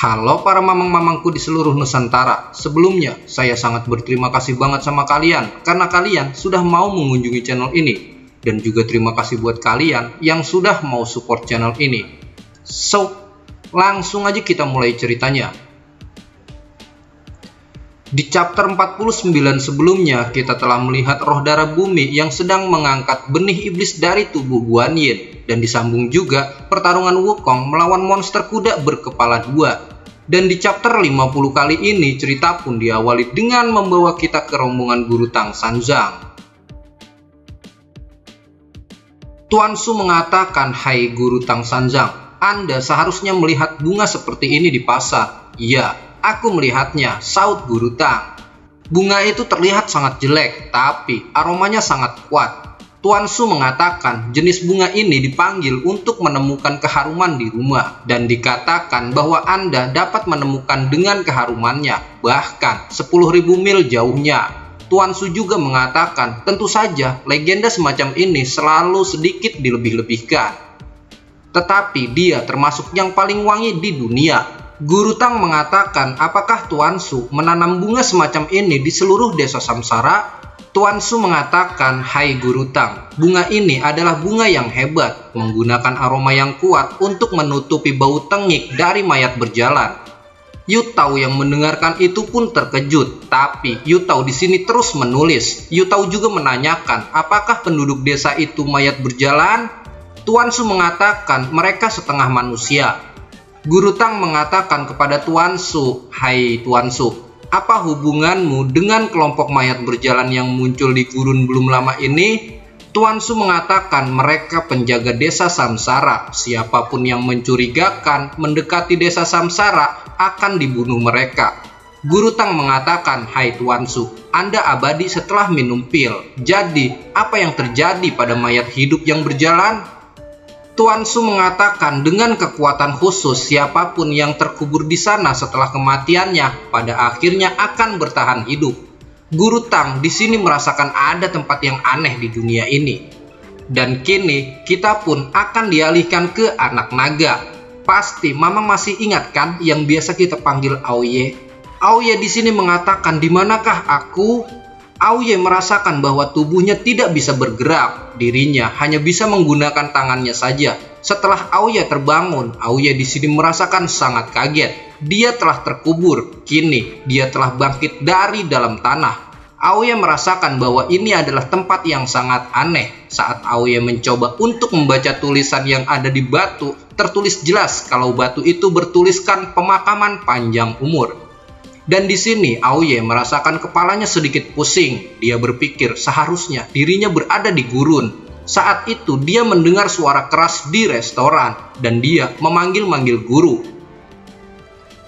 Halo para mamang-mamangku di seluruh Nusantara. Sebelumnya, saya sangat berterima kasih banget sama kalian karena kalian sudah mau mengunjungi channel ini. Dan juga terima kasih buat kalian yang sudah mau support channel ini. So, langsung aja kita mulai ceritanya. Di chapter 49 sebelumnya, kita telah melihat roh darah bumi yang sedang mengangkat benih iblis dari tubuh Guan Yin. Dan disambung juga pertarungan Wukong melawan monster kuda berkepala dua. Dan di chapter 50 kali ini, cerita pun diawali dengan membawa kita ke rombongan guru Tang Sanzang. Tuan Su mengatakan, "Hai guru Tang Sanzang, Anda seharusnya melihat bunga seperti ini di pasar." "Iya, aku melihatnya," saut guru Tang. "Bunga itu terlihat sangat jelek, tapi aromanya sangat kuat." Tuan Su mengatakan jenis bunga ini dipanggil untuk menemukan keharuman di rumah. Dan dikatakan bahwa Anda dapat menemukan dengan keharumannya, bahkan 10.000 mil jauhnya. Tuan Su juga mengatakan tentu saja legenda semacam ini selalu sedikit dilebih-lebihkan. Tetapi dia termasuk yang paling wangi di dunia. Guru Tang mengatakan apakah Tuan Su menanam bunga semacam ini di seluruh desa Samsara? Tuan Su mengatakan, "Hai guru Tang, bunga ini adalah bunga yang hebat, menggunakan aroma yang kuat untuk menutupi bau tengik dari mayat berjalan." Yu Tao yang mendengarkan itu pun terkejut, tapi Yu Tao di sini terus menulis. Yu Tao juga menanyakan, apakah penduduk desa itu mayat berjalan? Tuan Su mengatakan mereka setengah manusia. Guru Tang mengatakan kepada Tuan Su, "Hai Tuan Su, apa hubunganmu dengan kelompok mayat berjalan yang muncul di gurun belum lama ini?" Tuan Su mengatakan mereka penjaga desa Samsara. Siapapun yang mencurigakan mendekati desa Samsara akan dibunuh mereka. Guru Tang mengatakan, "Hai Tuan Su, Anda abadi setelah minum pil. Jadi, apa yang terjadi pada mayat hidup yang berjalan?" Tuan Su mengatakan dengan kekuatan khusus siapapun yang terkubur di sana setelah kematiannya pada akhirnya akan bertahan hidup. Guru Tang di sini merasakan ada tempat yang aneh di dunia ini. Dan kini kita pun akan dialihkan ke anak naga. Pasti Mamang masih ingat kan yang biasa kita panggil Aoye? Aoye di sini mengatakan, "Di manakah aku?" Aoye merasakan bahwa tubuhnya tidak bisa bergerak, dirinya hanya bisa menggunakan tangannya saja. Setelah Aoye terbangun, Aoye di sini merasakan sangat kaget. Dia telah terkubur, kini dia telah bangkit dari dalam tanah. Aoye merasakan bahwa ini adalah tempat yang sangat aneh. Saat Aoye mencoba untuk membaca tulisan yang ada di batu, tertulis jelas kalau batu itu bertuliskan pemakaman panjang umur. Dan di sini Aoye merasakan kepalanya sedikit pusing. Dia berpikir seharusnya dirinya berada di gurun. Saat itu dia mendengar suara keras di restoran dan dia memanggil-manggil guru.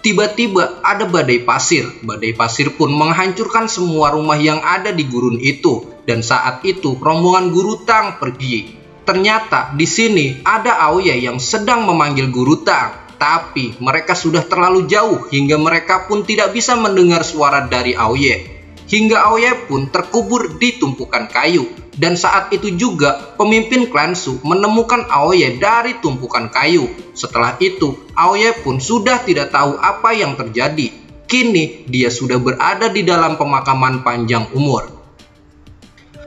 Tiba-tiba ada badai pasir. Badai pasir pun menghancurkan semua rumah yang ada di gurun itu. Dan saat itu rombongan guru Tang pergi. Ternyata di sini ada Aoye yang sedang memanggil guru Tang. Tapi mereka sudah terlalu jauh hingga mereka pun tidak bisa mendengar suara dari Aoye. Hingga Aoye pun terkubur di tumpukan kayu. Dan saat itu juga pemimpin klan Su menemukan Aoye dari tumpukan kayu. Setelah itu Aoye pun sudah tidak tahu apa yang terjadi. Kini dia sudah berada di dalam pemakaman panjang umur.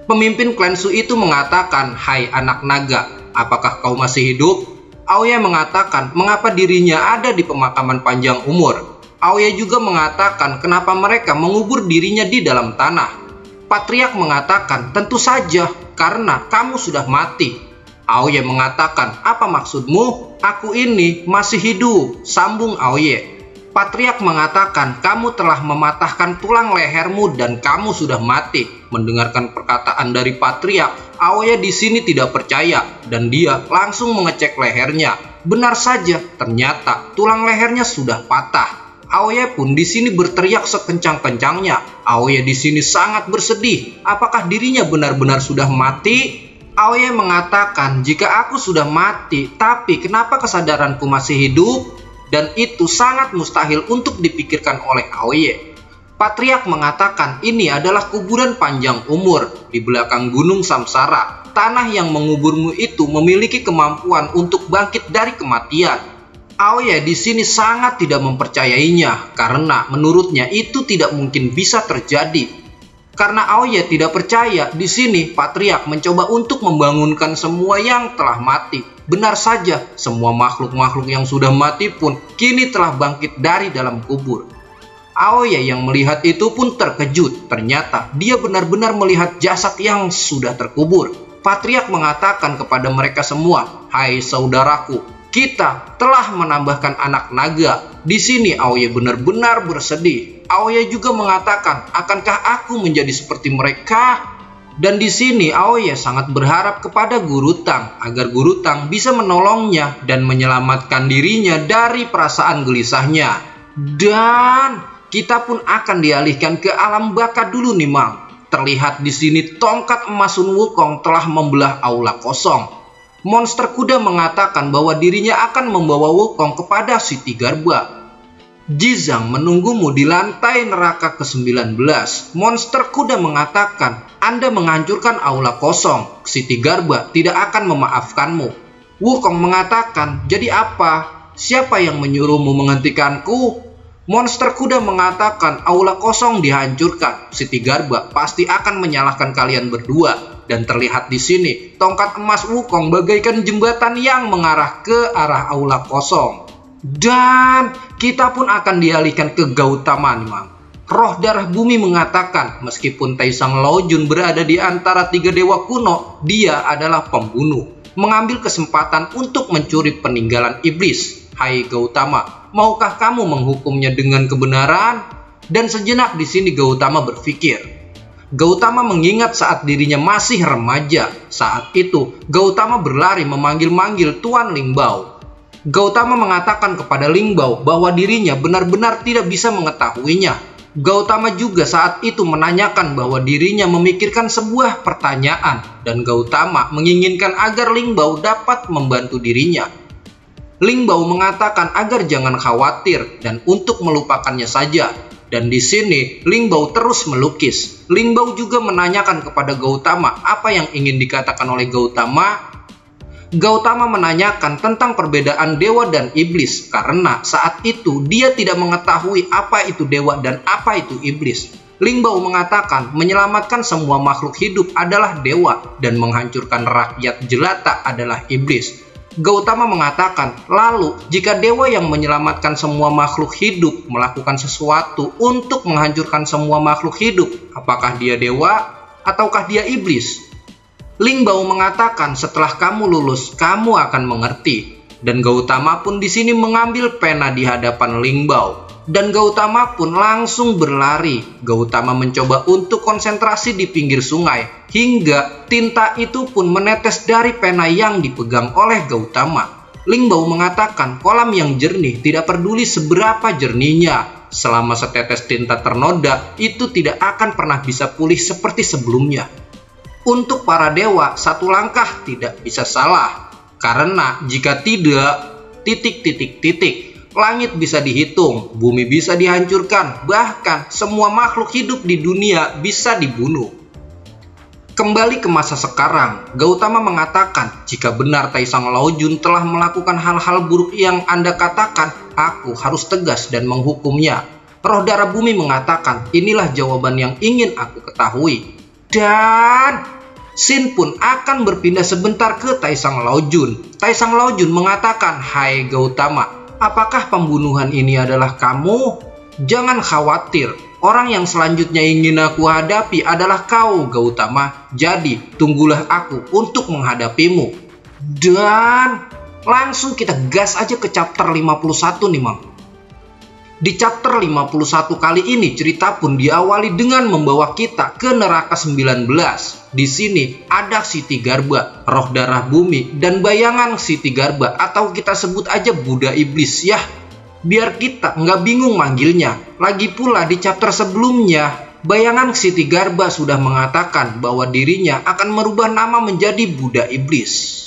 Pemimpin klan Su itu mengatakan, "Hai anak naga, apakah kau masih hidup?" Aoye mengatakan mengapa dirinya ada di pemakaman panjang umur. Aoye juga mengatakan kenapa mereka mengubur dirinya di dalam tanah. Patriark mengatakan tentu saja karena kamu sudah mati. Aoye mengatakan, "Apa maksudmu? Aku ini masih hidup," sambung Aoye. Patriark mengatakan kamu telah mematahkan tulang lehermu dan kamu sudah mati. Mendengarkan perkataan dari Patriark, Aoye di sini tidak percaya dan dia langsung mengecek lehernya. Benar saja, ternyata tulang lehernya sudah patah. Aoye pun di sini berteriak sekencang-kencangnya. Aoye di sini sangat bersedih. Apakah dirinya benar-benar sudah mati? Aoye mengatakan, "Jika aku sudah mati, tapi kenapa kesadaranku masih hidup?" Dan itu sangat mustahil untuk dipikirkan oleh Aoye. Patriark mengatakan ini adalah kuburan panjang umur di belakang gunung Samsara. Tanah yang menguburmu itu memiliki kemampuan untuk bangkit dari kematian. Aoya di sini sangat tidak mempercayainya karena menurutnya itu tidak mungkin bisa terjadi. Karena Aoya tidak percaya, di sini patriark mencoba untuk membangunkan semua yang telah mati. Benar saja, semua makhluk-makhluk yang sudah mati pun kini telah bangkit dari dalam kubur. Aoya yang melihat itu pun terkejut. Ternyata dia benar-benar melihat jasad yang sudah terkubur. Patriark mengatakan kepada mereka semua, "Hai saudaraku, kita telah menambahkan anak naga." Di sini Aoya benar-benar bersedih. Aoya juga mengatakan, "Akankah aku menjadi seperti mereka?" Dan di sini Aoya sangat berharap kepada Guru Tang agar Guru Tang bisa menolongnya dan menyelamatkan dirinya dari perasaan gelisahnya. Dan kita pun akan dialihkan ke alam baka dulu nih, Mang. Terlihat di sini tongkat emas Sun Wukong telah membelah aula kosong. Monster kuda mengatakan bahwa dirinya akan membawa Wukong kepada Siti Garba. Jizang menunggumu di lantai neraka ke-19. Monster kuda mengatakan, Anda menghancurkan aula kosong. Siti Garba tidak akan memaafkanmu. Wukong mengatakan, jadi apa? Siapa yang menyuruhmu menghentikanku? Monster kuda mengatakan aula kosong dihancurkan. Siti Garba pasti akan menyalahkan kalian berdua. Dan terlihat di sini tongkat emas Wukong bagaikan jembatan yang mengarah ke arah aula kosong. Dan kita pun akan dialihkan ke Gautama nih, Mang. Roh darah bumi mengatakan meskipun Taisang Laojun berada di antara 3 dewa kuno, dia adalah pembunuh. Mengambil kesempatan untuk mencuri peninggalan iblis. Hai Gautama, maukah kamu menghukumnya dengan kebenaran? Dan sejenak di sini Gautama berpikir. Gautama mengingat saat dirinya masih remaja. Saat itu Gautama berlari memanggil-manggil Tuan Lingbao. Gautama mengatakan kepada Lingbao bahwa dirinya benar-benar tidak bisa mengetahuinya. Gautama juga saat itu menanyakan bahwa dirinya memikirkan sebuah pertanyaan. Dan Gautama menginginkan agar Lingbao dapat membantu dirinya. Lingbao mengatakan agar jangan khawatir dan untuk melupakannya saja. Dan di sini Lingbao terus melukis. Lingbao juga menanyakan kepada Gautama apa yang ingin dikatakan oleh Gautama. Gautama menanyakan tentang perbedaan dewa dan iblis karena saat itu dia tidak mengetahui apa itu dewa dan apa itu iblis. Lingbao mengatakan menyelamatkan semua makhluk hidup adalah dewa dan menghancurkan rakyat jelata adalah iblis. Gautama mengatakan, lalu jika dewa yang menyelamatkan semua makhluk hidup melakukan sesuatu untuk menghancurkan semua makhluk hidup, apakah dia dewa ataukah dia iblis? Lingbao mengatakan setelah kamu lulus, kamu akan mengerti. Dan Gautama pun di sini mengambil pena di hadapan Lingbao. Dan Gautama pun langsung berlari. Gautama mencoba untuk konsentrasi di pinggir sungai. Hingga tinta itu pun menetes dari pena yang dipegang oleh Gautama. Lingbao mengatakan kolam yang jernih tidak peduli seberapa jernihnya. Selama setetes tinta ternoda, itu tidak akan pernah bisa pulih seperti sebelumnya. Untuk para dewa, satu langkah tidak bisa salah. Karena jika tidak, ... Langit bisa dihitung, bumi bisa dihancurkan, bahkan semua makhluk hidup di dunia bisa dibunuh. Kembali ke masa sekarang, Gautama mengatakan, jika benar Taisang Laojun telah melakukan hal-hal buruk yang Anda katakan, aku harus tegas dan menghukumnya. Roh darah bumi mengatakan, inilah jawaban yang ingin aku ketahui. Dan Sin pun akan berpindah sebentar ke Taisang Laojun. Taisang Laojun mengatakan, hai Gautama, apakah pembunuhan ini adalah kamu? Jangan khawatir, orang yang selanjutnya ingin aku hadapi adalah kau, Gautama. Jadi, tunggulah aku untuk menghadapimu. Dan langsung kita gas aja ke chapter 51 nih, Mang. Di chapter 51 kali ini cerita pun diawali dengan membawa kita ke neraka 19. Di sini ada Siti Garba, roh darah bumi, dan bayangan Siti Garba atau kita sebut aja Buddha Iblis ya. Biar kita nggak bingung manggilnya. Lagi pula di chapter sebelumnya, bayangan Siti Garba sudah mengatakan bahwa dirinya akan merubah nama menjadi Buddha Iblis.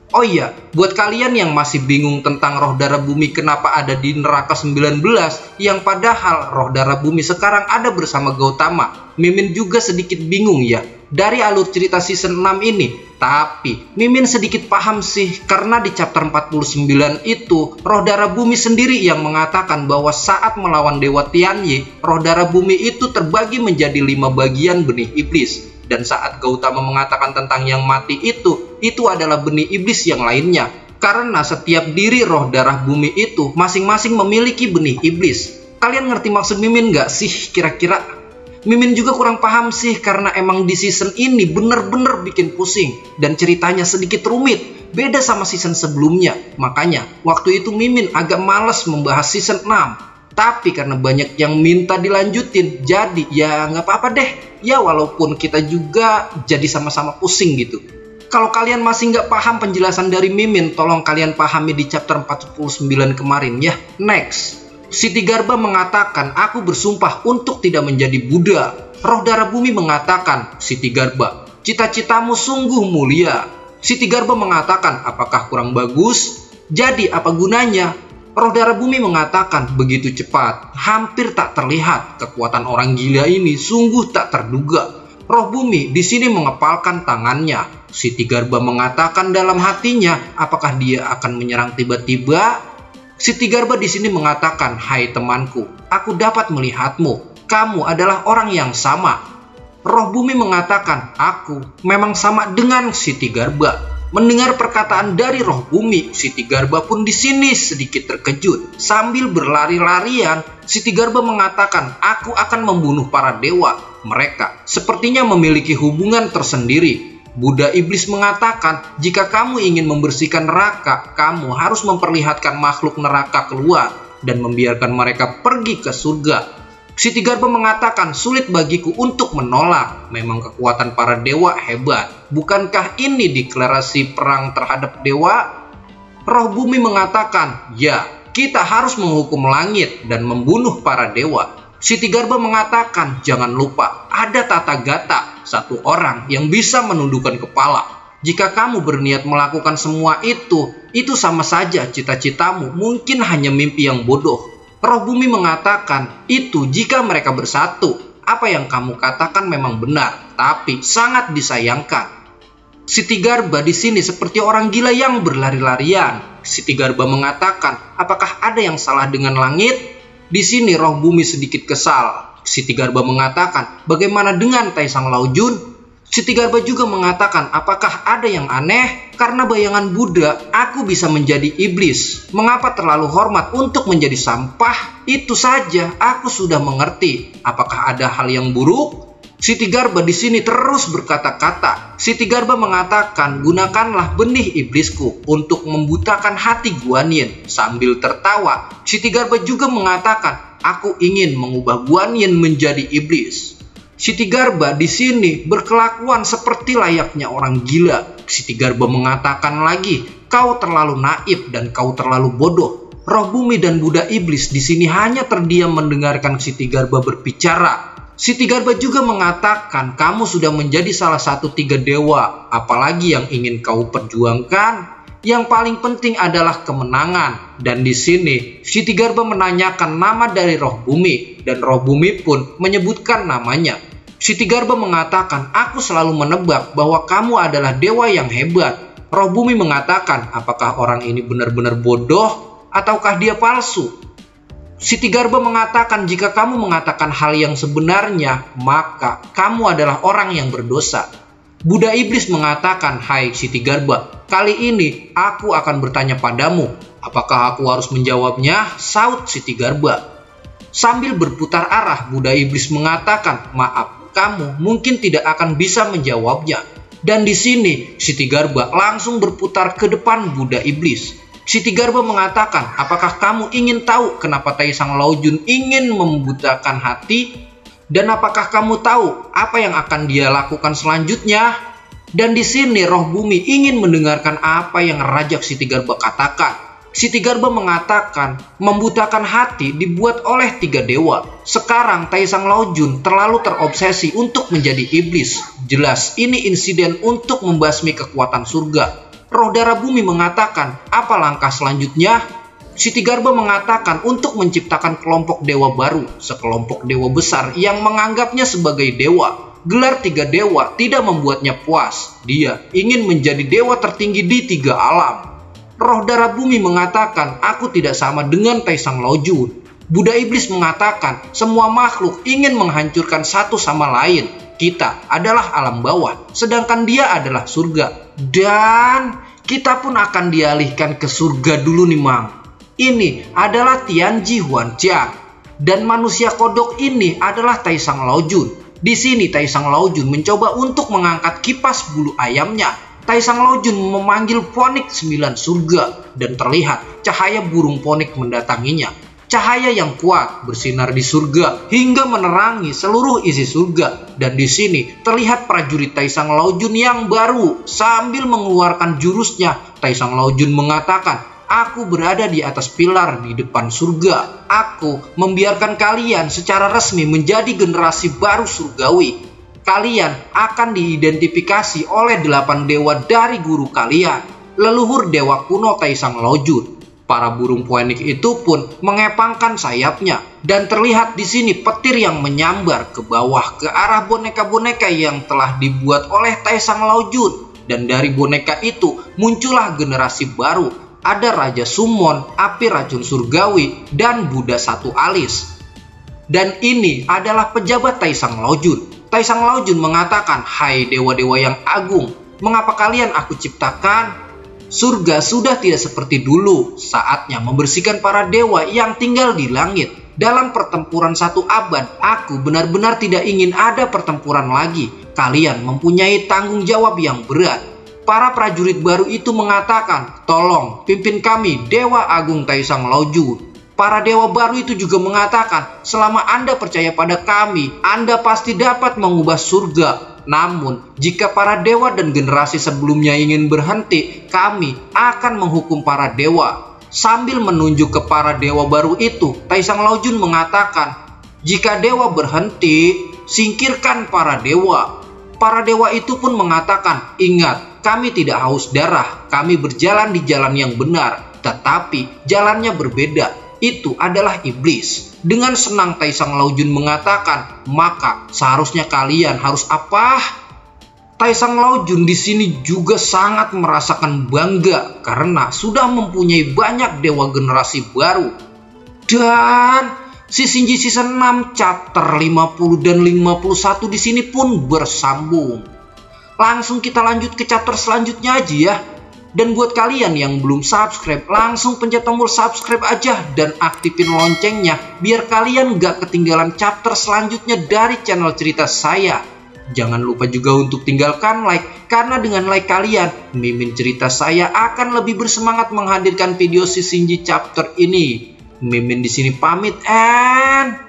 Oh iya, buat kalian yang masih bingung tentang roh darah bumi kenapa ada di neraka 19, yang padahal roh darah bumi sekarang ada bersama Gautama, Mimin juga sedikit bingung ya. dari alur cerita season 6 ini. Tapi Mimin sedikit paham sih, karena di chapter 49 itu roh darah bumi sendiri yang mengatakan bahwa saat melawan Dewa Tianyi, roh darah bumi itu terbagi menjadi 5 bagian benih iblis. Dan saat Gautama mengatakan tentang yang mati itu adalah benih iblis yang lainnya. Karena setiap diri roh darah bumi itu masing-masing memiliki benih iblis. Kalian ngerti maksud Mimin nggak sih kira-kira? Mimin juga kurang paham sih, karena emang di season ini bener-bener bikin pusing. Dan ceritanya sedikit rumit, beda sama season sebelumnya. Makanya waktu itu Mimin agak males membahas season 6. Tapi karena banyak yang minta dilanjutin, jadi ya nggak apa-apa deh. Ya walaupun kita juga jadi sama-sama pusing gitu. Kalau kalian masih nggak paham penjelasan dari Mimin, tolong kalian pahami di chapter 49 kemarin ya. Next. Siti Garba mengatakan, aku bersumpah untuk tidak menjadi Buddha. Roh darah bumi mengatakan, Siti Garba, cita-citamu sungguh mulia. Siti Garba mengatakan, apakah kurang bagus? Jadi apa gunanya? Roh darah bumi mengatakan, begitu cepat, hampir tak terlihat. Kekuatan orang gila ini sungguh tak terduga. Roh bumi di sini mengepalkan tangannya. Siti Garba mengatakan dalam hatinya, apakah dia akan menyerang tiba-tiba? Siti Garba di sini mengatakan, hai temanku, aku dapat melihatmu. Kamu adalah orang yang sama. Roh bumi mengatakan, aku memang sama dengan Siti Garba. Mendengar perkataan dari roh bumi, Siti Garba pun di sini sedikit terkejut. Sambil berlari-larian, Siti Garba mengatakan, aku akan membunuh para dewa. Mereka sepertinya memiliki hubungan tersendiri. Buddha iblis mengatakan, jika kamu ingin membersihkan neraka, kamu harus memperlihatkan makhluk neraka keluar dan membiarkan mereka pergi ke surga. Siti Garba mengatakan, sulit bagiku untuk menolak. Memang kekuatan para dewa hebat. Bukankah ini deklarasi perang terhadap dewa? Roh bumi mengatakan, ya, kita harus menghukum langit dan membunuh para dewa. Siti Garba mengatakan, jangan lupa, ada Tathagata, satu orang yang bisa menundukkan kepala. Jika kamu berniat melakukan semua itu sama saja cita-citamu mungkin hanya mimpi yang bodoh. Roh bumi mengatakan, itu jika mereka bersatu. Apa yang kamu katakan memang benar, tapi sangat disayangkan. Siti Garba di sini seperti orang gila yang berlari-larian. Siti Garba mengatakan, apakah ada yang salah dengan langit? Di sini roh bumi sedikit kesal. Siti Garba mengatakan, bagaimana dengan Taisang Laojun? Siti Garba juga mengatakan, apakah ada yang aneh? Karena bayangan Buddha, aku bisa menjadi iblis. Mengapa terlalu hormat untuk menjadi sampah? Itu saja, aku sudah mengerti. Apakah ada hal yang buruk? Siti Garba di sini terus berkata-kata. Siti Garba mengatakan, gunakanlah benih iblisku untuk membutakan hati Guan Yin. Sambil tertawa, Siti Garba juga mengatakan, aku ingin mengubah Guan Yin menjadi iblis. Siti Garba di sini berkelakuan seperti layaknya orang gila. Siti Garba mengatakan lagi, kau terlalu naif dan kau terlalu bodoh. Roh bumi dan Buddha iblis di sini hanya terdiam mendengarkan Siti Garba berbicara. Siti Garba juga mengatakan, kamu sudah menjadi salah satu 3 dewa, apalagi yang ingin kau perjuangkan? Yang paling penting adalah kemenangan. Dan di sini, Siti Garba menanyakan nama dari roh bumi, dan roh bumi pun menyebutkan namanya. Siti Garba mengatakan, aku selalu menebak bahwa kamu adalah dewa yang hebat. Roh bumi mengatakan, apakah orang ini benar-benar bodoh, ataukah dia palsu? Siti Garba mengatakan, jika kamu mengatakan hal yang sebenarnya, maka kamu adalah orang yang berdosa. Buddha iblis mengatakan, hai Siti Garba, kali ini aku akan bertanya padamu. Apakah aku harus menjawabnya? Saut Siti Garba. Sambil berputar arah, Buddha iblis mengatakan, maaf, kamu mungkin tidak akan bisa menjawabnya. Dan di sini, Siti Garba langsung berputar ke depan Buddha iblis. Siti Garba mengatakan, apakah kamu ingin tahu kenapa Taisang Laojun ingin membutakan hati? Dan apakah kamu tahu apa yang akan dia lakukan selanjutnya? Dan di sini roh bumi ingin mendengarkan apa yang Raja Siti Garba katakan. Siti Garba mengatakan, membutakan hati dibuat oleh 3 dewa. Sekarang Taisang Laojun terlalu terobsesi untuk menjadi iblis. Jelas ini insiden untuk membasmi kekuatan surga. Roh darah bumi mengatakan, apa langkah selanjutnya? Siti Garba mengatakan untuk menciptakan kelompok dewa baru, sekelompok dewa besar yang menganggapnya sebagai dewa. gelar 3 dewa tidak membuatnya puas. Dia ingin menjadi dewa tertinggi di 3 alam. Roh darah bumi mengatakan, aku tidak sama dengan Taesang Laojun. Buddha iblis mengatakan, semua makhluk ingin menghancurkan satu sama lain. Kita adalah alam bawah, sedangkan dia adalah surga. Dan kita pun akan dialihkan ke surga dulu nih, Mang. Ini adalah Tianji Huanjiang. Dan manusia kodok ini adalah Taesang Laojun. Di sini Taesang Laojun mencoba untuk mengangkat kipas bulu ayamnya. Taesang Laojun memanggil Ponik 9 surga dan terlihat cahaya burung Ponik mendatanginya. Cahaya yang kuat bersinar di surga hingga menerangi seluruh isi surga. Dan di sini terlihat prajurit Taesang Laojun yang baru sambil mengeluarkan jurusnya. Taesang Laojun mengatakan, aku berada di atas pilar di depan surga. Aku membiarkan kalian secara resmi menjadi generasi baru surgawi. Kalian akan diidentifikasi oleh 8 dewa dari guru kalian, leluhur dewa kuno Taesang Laojun. Para burung Ponik itu pun mengepangkan sayapnya dan terlihat di sini petir yang menyambar ke bawah ke arah boneka-boneka yang telah dibuat oleh Taesang Laojun. Dan dari boneka itu muncullah generasi baru. Ada Raja Summon, api racun surgawi, dan Buddha satu alis. Dan ini adalah pejabat Taesang Laojun. Taesang Laojun mengatakan, hai dewa-dewa yang agung, mengapa kalian aku ciptakan? Surga sudah tidak seperti dulu. Saatnya membersihkan para dewa yang tinggal di langit. Dalam pertempuran 1 abad, aku benar-benar tidak ingin ada pertempuran lagi. Kalian mempunyai tanggung jawab yang berat. Para prajurit baru itu mengatakan, tolong pimpin kami Dewa Agung Taesang Laojun. Para dewa baru itu juga mengatakan, selama Anda percaya pada kami, Anda pasti dapat mengubah surga. Namun, jika para dewa dan generasi sebelumnya ingin berhenti, kami akan menghukum para dewa. Sambil menunjuk ke para dewa baru itu, Taesang Laojun mengatakan, jika dewa berhenti, singkirkan para dewa. Para dewa itu pun mengatakan, ingat, kami tidak haus darah, kami berjalan di jalan yang benar, tetapi jalannya berbeda. Itu adalah iblis. Dengan senang Taesang Laojun mengatakan, maka seharusnya kalian harus apa? Taesang Laojun di sini juga sangat merasakan bangga karena sudah mempunyai banyak dewa generasi baru. Dan Shinji Season 6 chapter 50 dan 51 di sini pun bersambung. Langsung kita lanjut ke chapter selanjutnya aja ya. Dan buat kalian yang belum subscribe, langsung pencet tombol subscribe aja dan aktifin loncengnya biar kalian gak ketinggalan chapter selanjutnya dari channel cerita saya. Jangan lupa juga untuk tinggalkan like, karena dengan like kalian, Mimin cerita saya akan lebih bersemangat menghadirkan video Shinji chapter ini. Mimin di sini pamit and